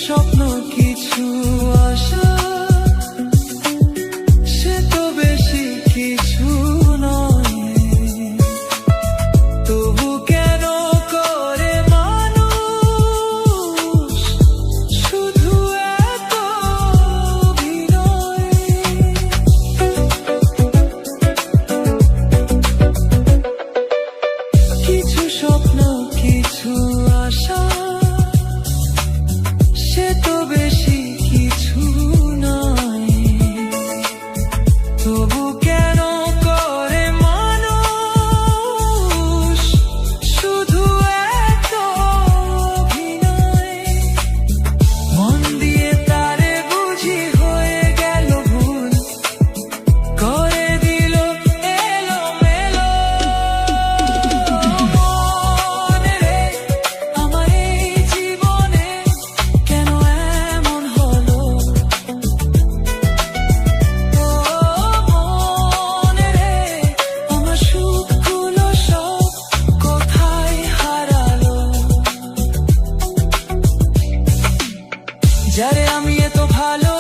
স্বপ্ন কিছু আশা, সে তো বেশি কিছু নয়। তবু কেন করে মানুষ শুধু এত অভিনয়? কিছু স্বপ্ন কিছু আশা, সে তো বেশি কিছু নয়। তবু কেন করে মানুষ শুধু এত অভিনয়? মন দিয়ে তারে বুঝি হয়ে গেল ভুল, করে দিল এলোমেলো। মনে রে আমার এই জীবনে কেন এমন হলো? মনে রে আমার সুখগুলো সব কোথায় হারালো? যারে আমি এত ভালো